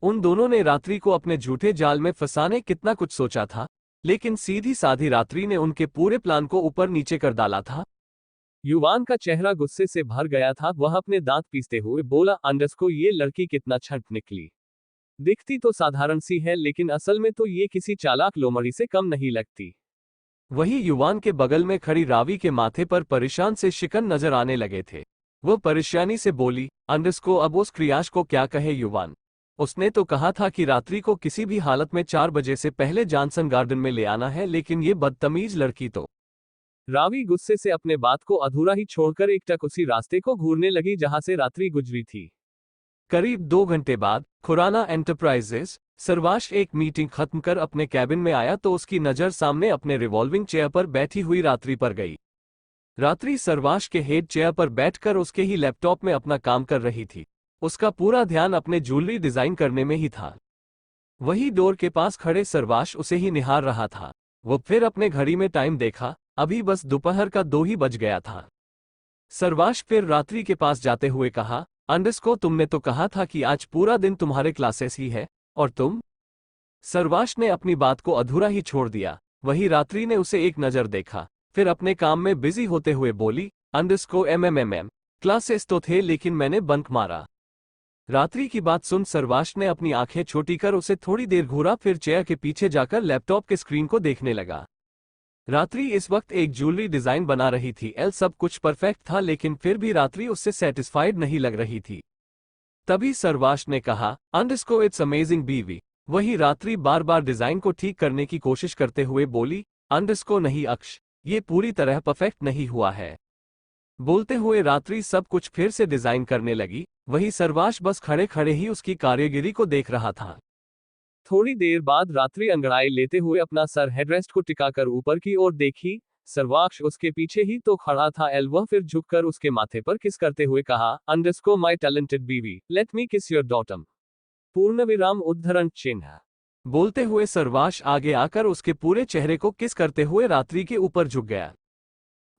उन दोनों ने रात्रि को अपने झूठे जाल में फंसाने कितना कुछ सोचा था, लेकिन सीधी साधी रात्रि ने उनके पूरे प्लान को ऊपर नीचे कर डाला था। युवान का चेहरा गुस्से से भर गया था। वह अपने दांत पीसते हुए बोला, अंडरस्कोर ये लड़की कितना छंट निकली। दिखती तो साधारण सी है, लेकिन असल में तो ये किसी चालाक लोमड़ी से कम नहीं लगती। वही युवान के बगल में खड़ी रावी के माथे पर परेशान से शिकन नजर आने लगे थे। वह परेशानी से बोली, अंडरस्कोर अब उस क्रियाश को क्या कहे युवान? उसने तो कहा था कि रात्रि को किसी भी हालत में 4 बजे से पहले जॉनसन गार्डन में ले आना है, लेकिन ये बदतमीज लड़की तो। रावी गुस्से से अपने बात को अधूरा ही छोड़कर एकटक उसी रास्ते को घूरने लगी जहां से रात्रि गुजरी थी। करीब 2 घंटे बाद खुराना एंटरप्राइजेस सर्वाश एक मीटिंग खत्म कर अपने कैबिन में आया तो उसकी नजर सामने अपने रिवॉल्विंग चेयर पर बैठी हुई रात्रि पर गई। रात्रि सर्वाश के हेड चेयर पर बैठकर उसके ही लैपटॉप में अपना काम कर रही थी। उसका पूरा ध्यान अपने ज्वेलरी डिजाइन करने में ही था। वही डोर के पास खड़े सर्वाश उसे ही निहार रहा था। वो फिर अपने घड़ी में टाइम देखा, अभी बस दोपहर का 2 ही बज गया था। सर्वाश फिर रात्रि के पास जाते हुए कहा, अंडरस्कोर तुमने तो कहा था कि आज पूरा दिन तुम्हारे क्लासेस ही है, और तुम? सर्वाश ने अपनी बात को अधूरा ही छोड़ दिया। वही रात्रि ने उसे एक नजर देखा, फिर अपने काम में बिजी होते हुए बोली, अंडरस्कोर क्लासेस तो थे, लेकिन मैंने बंक मारा। रात्रि की बात सुन सर्वाश ने अपनी आंखें छोटी कर उसे थोड़ी देर घूरा, फिर चेयर के पीछे जाकर लैपटॉप के स्क्रीन को देखने लगा। रात्रि इस वक्त एक ज्वेलरी डिजाइन बना रही थी। सब कुछ परफेक्ट था, लेकिन फिर भी रात्रि उससे सेटिस्फाइड नहीं लग रही थी। तभी सर्वाश ने कहा, अंडरस्कोर इट्स अमेजिंग बीवी। वही रात्रि बार बार डिजाइन को ठीक करने की कोशिश करते हुए बोली, अंडरस्कोर नहीं अक्ष, ये पूरी तरह परफेक्ट नहीं हुआ है। बोलते हुए रात्रि सब कुछ फिर से डिजाइन करने लगी। वही सर्वाश बस खड़े खड़े ही उसकी कारीगरी को देख रहा था। थोड़ी देर बाद रात्रि अंगड़ाई लेते हुए अपना सर हेडरेस्ट को टिकाकर ऊपर की ओर देखी। सर्वाक्ष उसके पीछे ही तो खड़ा था। वह फिर झुककर उसके माथे पर किस करते हुए कहा, अंडरस्कोर माय टैलेंटेड बीवी, लेट मी किस योर डॉटम। पूर्ण विराम उद्धरण चिन्ह। बोलते हुए सर्वाश आगे आकर उसके पूरे चेहरे को किस करते हुए रात्रि के ऊपर झुक गया।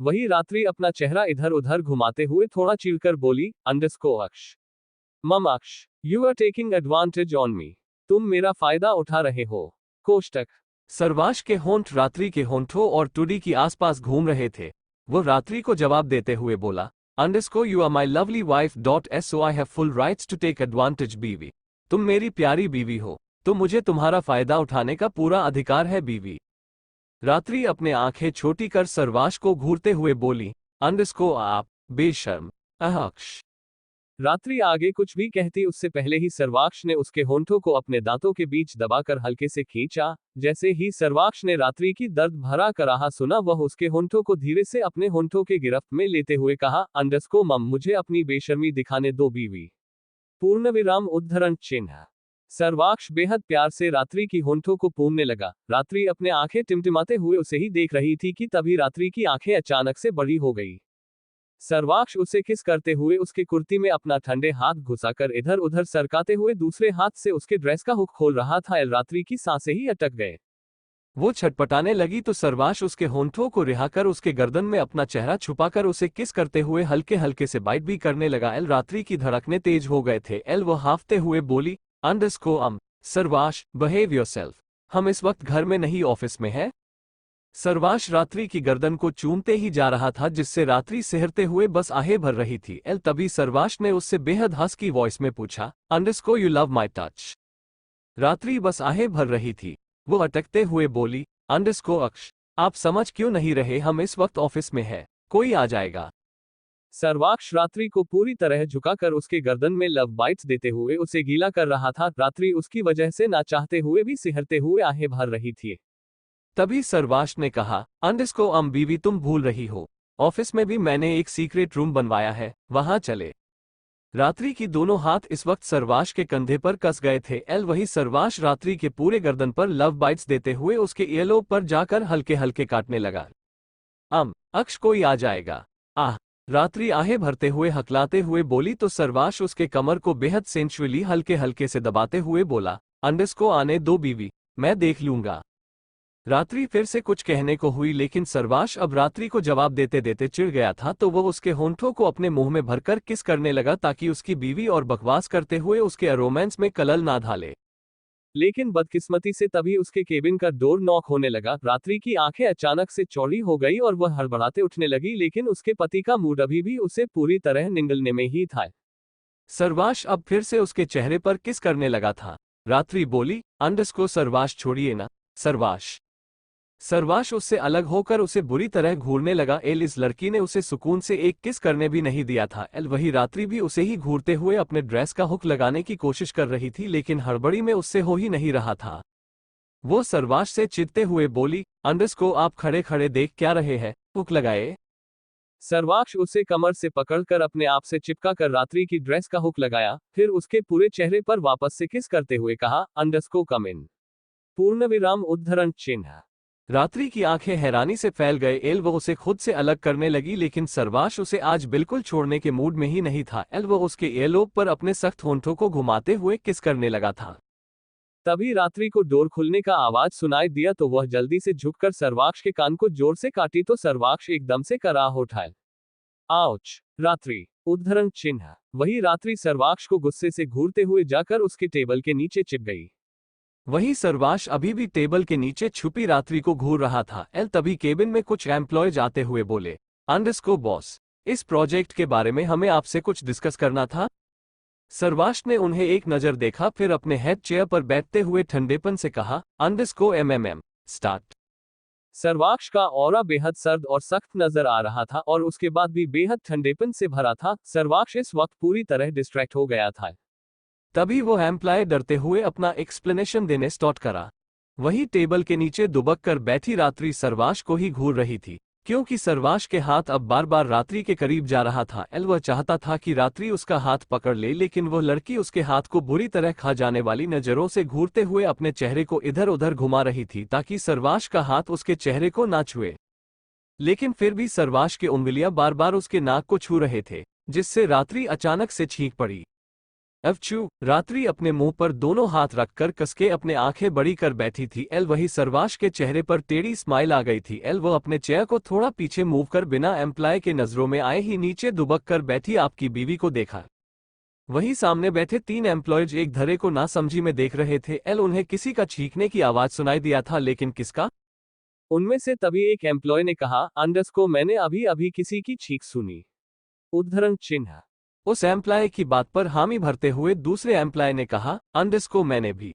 वही रात्रि अपना चेहरा इधर उधर घुमाते हुए थोड़ा चिढ़कर बोली, अंडरस्कोर अक्ष, मम Aksh, you are taking advantage on me. तुम मेरा फायदा उठा रहे हो। कोष्टक। सर्वाश के होंठ रात्रि के होंठों और टुडी की आसपास घूम रहे थे। वो रात्रि को जवाब देते हुए बोला, underscore you are my lovely wife dot S so I have full rights to take advantage बीवी। तुम मेरी प्यारी बीवी हो, तो मुझे तुम्हारा फायदा उठाने का पूरा अधिकार है बीवी। रात्रि अपने आंखें छोटी कर सर्वाश को घूरते हुए बोली, अंडरस्को आप बेशर्म अहक्ष। रात्रि आगे कुछ भी कहती उससे पहले ही सर्वाक्ष ने उसके होंठों को अपने दांतों के बीच दबाकर हल्के से खींचा। जैसे ही सर्वाक्ष ने रात्रि की दर्द भरा कराहा सुना, वह उसके होंठों को धीरे से अपने होंठों के गिरफ्त में लेते हुए कहा, अंडरस्को मम मुझे अपनी बेशर्मी दिखाने दो बीवी। पूर्ण विराम उद्धरण चिन्ह। सर्वाक्ष बेहद प्यार से रात्रि की होंठों को पूमने लगा। रात्रि अपने आंखें टिमटिमाते हुए उसे ही देख रही थी कि तभी रात्रि की आंखें अचानक से बड़ी हो गई। सर्वाक्ष उसे किस करते हुए उसके कुर्ती में अपना ठंडे हाथ घुसाकर इधर उधर सरकाते हुए दूसरे हाथ से उसके ड्रेस का हुक खोल रहा था। रात्रि की सांसें ही अटक गए। वो छटपटाने लगी तो सर्वाश उसके होंठों को रिहा कर उसके गर्दन में अपना चेहरा छुपाकर उसे किस करते हुए हल्के हल्के से बाइट भी करने लगा। रात्रि की धड़कने तेज हो गए थे। वो हाफते हुए बोली, अंडरस्को सर्वाश बिहेव योरसेल्फ। हम इस वक्त घर में नहीं ऑफिस में है। सर्वाश रात्रि की गर्दन को चूमते ही जा रहा था, जिससे रात्रि सिहरते हुए बस आहें भर रही थी। तभी सर्वाश ने उससे बेहद हंसकी वॉइस में पूछा, अंडरस्को यू लव माई टच। रात्रि बस आहें भर रही थी। वो अटकते हुए बोली, अंडरस्को अक्ष आप समझ क्यों नहीं रहे, हम इस वक्त ऑफिस में है, कोई आ जाएगा। सर्वाक्ष रात्रि को पूरी तरह झुकाकर उसके गर्दन में लव बाइट्स देते हुए उसे गीला कर रहा था। रात्रि उसकी वजह से ना चाहते हुए भी सिहरते हुए आहें भर रही थी। तभी सर्वाश ने कहा, अंडरस्को बीवी तुम भूल रही हो, ऑफिस में भी मैंने एक सीक्रेट रूम बनवाया है, वहां चले। रात्रि की दोनों हाथ इस वक्त सर्वाश के कंधे पर कस गए थे। वही सर्वाश रात्रि के पूरे गर्दन पर लव बाइट्स देते हुए उसके ईयरलोब पर जाकर हल्के हल्के काटने लगा। अक्ष कोई आ जाएगा। आह। रात्रि आहें भरते हुए हकलाते हुए बोली तो सर्वाश उसके कमर को बेहद सेंचुअली हल्के हल्के से दबाते हुए बोला, अंडरस्को आने दो बीवी, मैं देख लूंगा। रात्रि फिर से कुछ कहने को हुई, लेकिन सर्वाश अब रात्रि को जवाब देते देते चिढ़ गया था, तो वह उसके होंठों को अपने मुंह में भरकर किस करने लगा ताकि उसकी बीवी और बकवास करते हुए उसके रोमांस में कलल ना ढाले। लेकिन बदकिस्मती से तभी उसके केबिन का डोर नॉक होने लगा। रात्रि की आंखें अचानक से चौड़ी हो गई और वह हड़बड़ाते उठने लगी, लेकिन उसके पति का मूड अभी भी उसे पूरी तरह निगलने में ही था। सर्वाश अब फिर से उसके चेहरे पर किस करने लगा था। रात्रि बोली, अंडरस्को सर्वाश छोड़िए ना। सर्वाश उससे अलग होकर उसे बुरी तरह घूरने लगा। इस लड़की ने उसे सुकून से एक किस करने भी नहीं दिया था। वही रात्रि भी उसे ही घूरते हुए अपने ड्रेस का हुक लगाने की कोशिश कर रही थी, लेकिन हड़बड़ी में उससे हो ही नहीं रहा था। वो सर्वाश से चिढ़ते हुए बोली, अंडरस्को आप खड़े खड़े देख क्या रहे हैं, हुक लगाए। सर्वाक्ष उसे कमर से पकड़कर अपने आप से चिपका कर रात्रि की ड्रेस का हुक लगाया, फिर उसके पूरे चेहरे पर वापस से किस करते हुए कहा, अंडरस्को कम इन। पूर्ण विराम उद्धरण चिन्ह। रात्रि की आंखें हैरानी से फैल गए। वो उसे खुद से अलग करने लगी, लेकिन सर्वाश उसे आज बिल्कुल छोड़ने के मूड में ही नहीं था। वो उसके एयरलोब पर अपने सख्त होंठों को घुमाते हुए किस करने लगा था। तभी रात्रि को डोर खुलने का आवाज सुनाई दिया, तो वह जल्दी से झुककर सर्वाक्ष के कान को जोर से काटी, तो सर्वाक्ष एकदम से कराह उठाए। आउच। रात्रि उद्धरण चिन्ह। वही रात्रि सर्वाक्ष को गुस्से से घूरते हुए जाकर उसके टेबल के नीचे चिप गई। वही सर्वाश अभी भी टेबल के नीचे छुपी रात्रि को घूर रहा था। तभी केबिन में कुछ एम्प्लॉय जाते हुए बोले, अंडरस्को बॉस, इस प्रोजेक्ट के बारे में हमें आपसे कुछ डिस्कस करना था। सर्वाश ने उन्हें एक नजर देखा, फिर अपने हेड चेयर पर बैठते हुए ठंडेपन से कहा, अंडरस्को स्टार्ट। सर्वाक्ष का ऑरा बेहद सर्द और सख्त नजर आ रहा था और उसके बाद भी बेहद ठंडेपन से भरा था। सर्वाक्ष इस वक्त पूरी तरह डिस्ट्रैक्ट हो गया था। तभी वो एम्प्लॉय डरते हुए अपना एक्सप्लेनेशन देने स्टार्ट करा। वही टेबल के नीचे दुबक कर बैठी रात्रि सर्वाश को ही घूर रही थी, क्योंकि सर्वाश के हाथ अब बार बार रात्रि के करीब जा रहा था। वह चाहता था कि रात्रि उसका हाथ पकड़ ले, लेकिन वह लड़की उसके हाथ को बुरी तरह खा जाने वाली नजरों से घूरते हुए अपने चेहरे को इधर उधर घुमा रही थी ताकि सर्वाश का हाथ उसके चेहरे को ना छुए। लेकिन फिर भी सर्वाश के उंगलियां बार बार उसके नाक को छू रहे थे, जिससे रात्रि अचानक से चीख पड़ी। अवचू। रात्रि अपने मुंह पर दोनों हाथ रखकर कसके अपने आंखें बड़ी कर बैठी थी। वही सर्वाश के चेहरे पर टेढ़ी स्माइल आ गई थी। वो अपने चेयर को थोड़ा पीछे मूव कर बिना एम्प्लॉय के नजरों में आए ही नीचे दुबक कर बैठी आपकी बीवी को देखा। वही सामने बैठे 3 एम्प्लॉयज एक धरे को ना समझी में देख रहे थे। उन्हें किसी का चीखने की आवाज सुनाई दिया था, लेकिन किसका? उनमें से तभी एक एम्प्लॉय ने कहा, अंडरस्को मैंने अभी अभी किसी की चीख सुनी। उद्धरण चिन्ह। उस एम्प्लॉय की बात पर हामी भरते हुए दूसरे एम्प्लॉय ने कहा, अंडरस्को मैंने भी।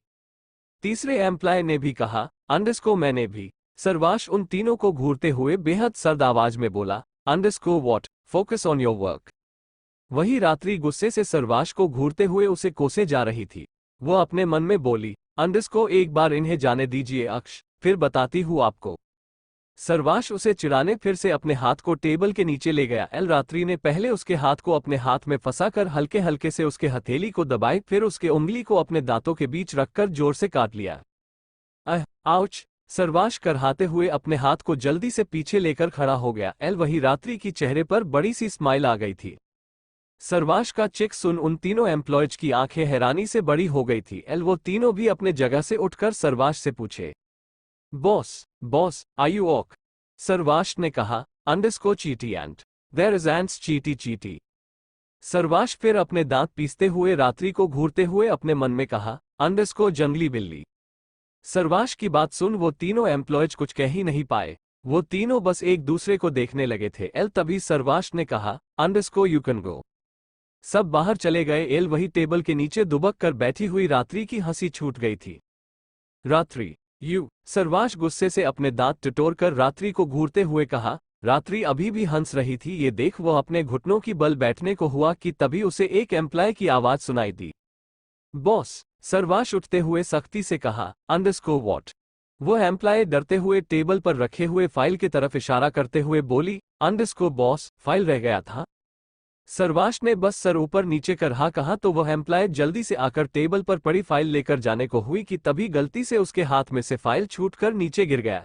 तीसरे एम्प्लॉय ने भी कहा, अंडरस्को मैंने भी। सर्वाश उन तीनों को घूरते हुए बेहद सर्द आवाज में बोला, underscore what, focus on your work. वही रात्रि गुस्से से सर्वाश को घूरते हुए उसे कोसे जा रही थी। वो अपने मन में बोली, अंडरस्कोर एक बार इन्हें जाने दीजिए अक्ष, फिर बताती हूँ आपको। सर्वाश उसे चिढ़ाने फिर से अपने हाथ को टेबल के नीचे ले गया। एल रात्रि ने पहले उसके हाथ को अपने हाथ में फंसाकर हल्के हल्के से उसके हथेली को दबाए, फिर उसके उंगली को अपने दांतों के बीच रखकर जोर से काट लिया। आउच! सर्वाश करहाते हुए अपने हाथ को जल्दी से पीछे लेकर खड़ा हो गया। एल वही रात्रि की चेहरे पर बड़ी सी स्माइल आ गई थी। सर्वाश का चिक सुन उन तीनों एम्प्लॉयज की आंखें हैरानी से बड़ी हो गई थी। एल वो तीनों भी अपने जगह से उठकर सर्वाश से पूछे, बॉस, आर यू ओक? सर्वाश ने कहा, अंडरस्कोर चीटी एंड देयर इज एंड्स चीटी। सर्वाश फिर अपने दांत पीसते हुए रात्रि को घूरते हुए अपने मन में कहा, अंडरस्कोर जंगली बिल्ली। सर्वाश की बात सुन वो तीनों एम्प्लॉयज कुछ कह ही नहीं पाए। वो तीनों बस एक दूसरे को देखने लगे थे। एल तभी सर्वाश ने कहा, अंडरस्कोर यू कैन गो। सब बाहर चले गए। एल वही टेबल के नीचे दुबक कर बैठी हुई रात्रि की हंसी छूट गई थी। रात्रि, यू! सर्वाश गुस्से से अपने दांत टटोर कर रात्रि को घूरते हुए कहा। रात्रि अभी भी हंस रही थी। ये देख वो अपने घुटनों की बल बैठने को हुआ कि तभी उसे एक एम्प्लॉय की आवाज सुनाई दी। बॉस! सर्वाश उठते हुए सख्ती से कहा, अंडरस्कोर व्हाट? वो एम्प्लॉय डरते हुए टेबल पर रखे हुए फाइल की तरफ इशारा करते हुए बोली, अंडरस्कोर बॉस, फाइल रह गया था। सर्वाश ने बस सर ऊपर नीचे कर हाँ कहा तो वह एम्प्लॉय जल्दी से आकर टेबल पर पड़ी फाइल लेकर जाने को हुई कि तभी गलती से उसके हाथ में से फाइल छूटकर नीचे गिर गया।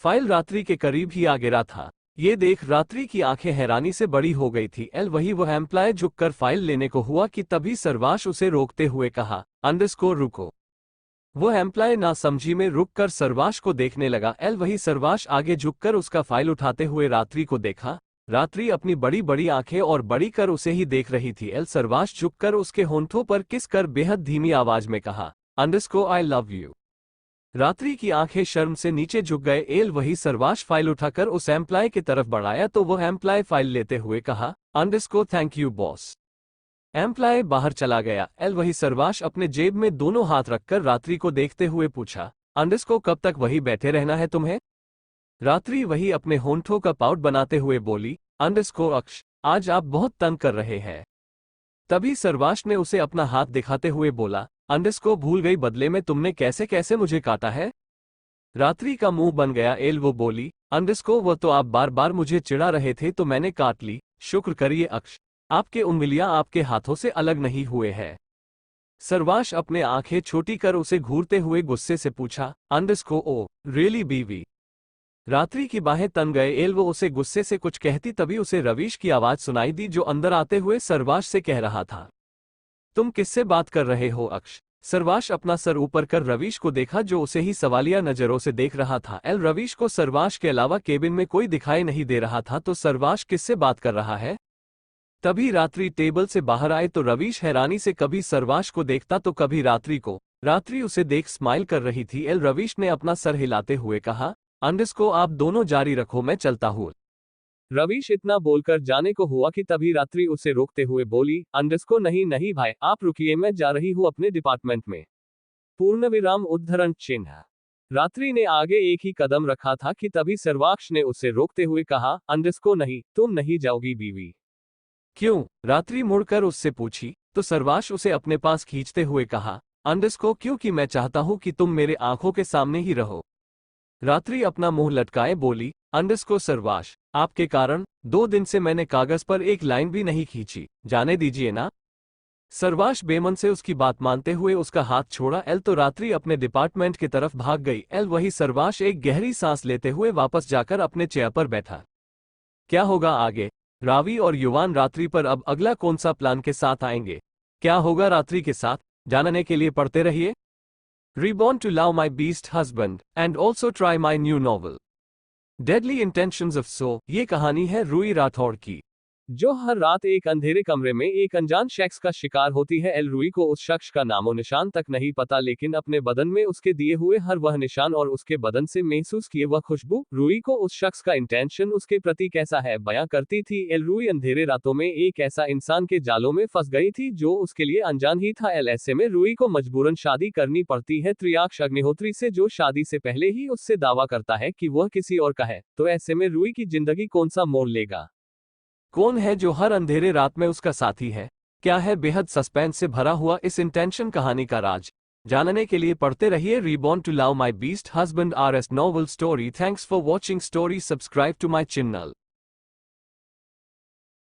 फाइल रात्रि के करीब ही आ गिरा था। ये देख रात्रि की आंखें हैरानी से बड़ी हो गई थी। एल वही वह एम्प्लॉय झुककर फाइल लेने को हुआ कि तभी सर्वाश उसे रोकते हुए कहा, अंडरस्कोर रुको। वो एम्प्लॉय नासमझी में रुककर सर्वाश को देखने लगा। एल वही सर्वाश आगे झुककर उसका फाइल उठाते हुए रात्रि को देखा। रात्रि अपनी बड़ी बड़ी आंखें और बड़ी कर उसे ही देख रही थी। एल सर्वाश झुककर उसके होंठों पर किस कर बेहद धीमी आवाज में कहा, अंडरस्कोर आई लव यू। रात्रि की आंखें शर्म से नीचे झुक गए। एल वही सर्वाश फाइल उठाकर उस एम्प्लॉय की तरफ बढ़ाया तो वह एम्प्लॉय फाइल लेते हुए कहा, underscore thank you boss. Employee बाहर चला गया। एल वही सर्वाश अपने जेब में दोनों हाथ रखकर रात्रि को देखते हुए पूछा, अंडरस्कोर कब तक वही बैठे रहना है तुम्हें? रात्रि वही अपने होंठों का पाउट बनाते हुए बोली, अंडरस्कोर अक्ष, आज आप बहुत तंग कर रहे हैं। तभी सर्वाश ने उसे अपना हाथ दिखाते हुए बोला, अंडरस्कोर भूल गई बदले में तुमने कैसे कैसे मुझे काटा है? रात्रि का मुंह बन गया। एल वो बोली, अंडरस्कोर वो तो आप बार बार मुझे चिढ़ा रहे थे तो मैंने काट ली। शुक्र करिए अक्ष, आपके उंगलियां आपके हाथों से अलग नहीं हुए हैं। सर्वाश अपने आंखें छोटी कर उसे घूरते हुए गुस्से से पूछा, अंडरस्कोर ओ रियली बीवी? रात्रि की बाहें तन गए। एल वो उसे गुस्से से कुछ कहती तभी उसे रवीश की आवाज सुनाई दी जो अंदर आते हुए सर्वाश से कह रहा था, तुम किससे बात कर रहे हो अक्ष? सर्वाश अपना सर ऊपर कर रवीश को देखा जो उसे ही सवालिया नजरों से देख रहा था। एल रवीश को सर्वाश के अलावा केबिन में कोई दिखाई नहीं दे रहा था तो सर्वाश किससे बात कर रहा है? तभी रात्रि टेबल से बाहर आए तो रवीश हैरानी से कभी सर्वाश को देखता तो कभी रात्रि को। रात्रि उसे देख स्माइल कर रही थी। एल रवीश ने अपना सर हिलाते हुए कहा, अंडरस्कोर आप दोनों जारी रखो, मैं चलता हूँ। रवीश इतना बोलकर जाने को हुआ कि तभी रात्रि उसे रोकते हुए बोली, अंडरस्कोर नहीं नहीं भाई, आप रुकिए, मैं जा रही हूँ अपने डिपार्टमेंट में। पूर्णविराम उद्धरण चिन्ह। रात्रि ने आगे एक ही कदम रखा था कि तभी सर्वाक्ष ने उसे रोकते हुए कहा, अंडरस्कोर नहीं, तुम नहीं जाओगी बीवी। क्यों? रात्रि मुड़कर उससे पूछी तो सर्वाश उसे अपने पास खींचते हुए कहा, अंडरस्कोर क्योंकि मैं चाहता हूं कि तुम मेरे आंखों के सामने ही रहो। रात्रि अपना मुंह लटकाए बोली, अंडरस्कोर सर्वाश, आपके कारण 2 दिन से मैंने कागज पर एक लाइन भी नहीं खींची, जाने दीजिए ना। सर्वाश बेमन से उसकी बात मानते हुए उसका हाथ छोड़ा। एल तो रात्रि अपने डिपार्टमेंट की तरफ भाग गई। एल वही सर्वाश एक गहरी सांस लेते हुए वापस जाकर अपने चेयर पर बैठा। क्या होगा आगे? रावी और युवान रात्रि पर अब अगला कौन सा प्लान के साथ आएंगे? क्या होगा रात्रि के साथ? जानने के लिए पढ़ते रहिए Reborn to Love My Beast Husband and also try my new novel Deadly Intentions of So। ये कहानी है रूई राठौड़ की। जो हर रात एक अंधेरे कमरे में एक अनजान शख्स का शिकार होती है। एल रूई को उस शख्स का नामो निशान तक नहीं पता, लेकिन अपने बदन में उसके दिए हुए हर वह निशान और उसके बदन से महसूस किए वह खुशबू रूई को उस शख्स का इंटेंशन उसके प्रति कैसा है बयां करती थी। एल रूई अंधेरे रातों में एक ऐसा इंसान के जालों में फंस गई थी जो उसके लिए अनजान ही था। एल ऐसे में रूई को मजबूरन शादी करनी पड़ती है त्रियाक्ष अग्निहोत्री से, जो शादी से पहले ही उससे दावा करता है कि वह किसी और का है। तो ऐसे में रूई की जिंदगी कौन सा मोड़ लेगा? कौन है जो हर अंधेरे रात में उसका साथी है? क्या है बेहद सस्पेंस से भरा हुआ इस इंटेंशन कहानी का राज? जानने के लिए पढ़ते रहिए reborn to love my beast husband RS novel story. Thanks for watching story. Subscribe to my channel.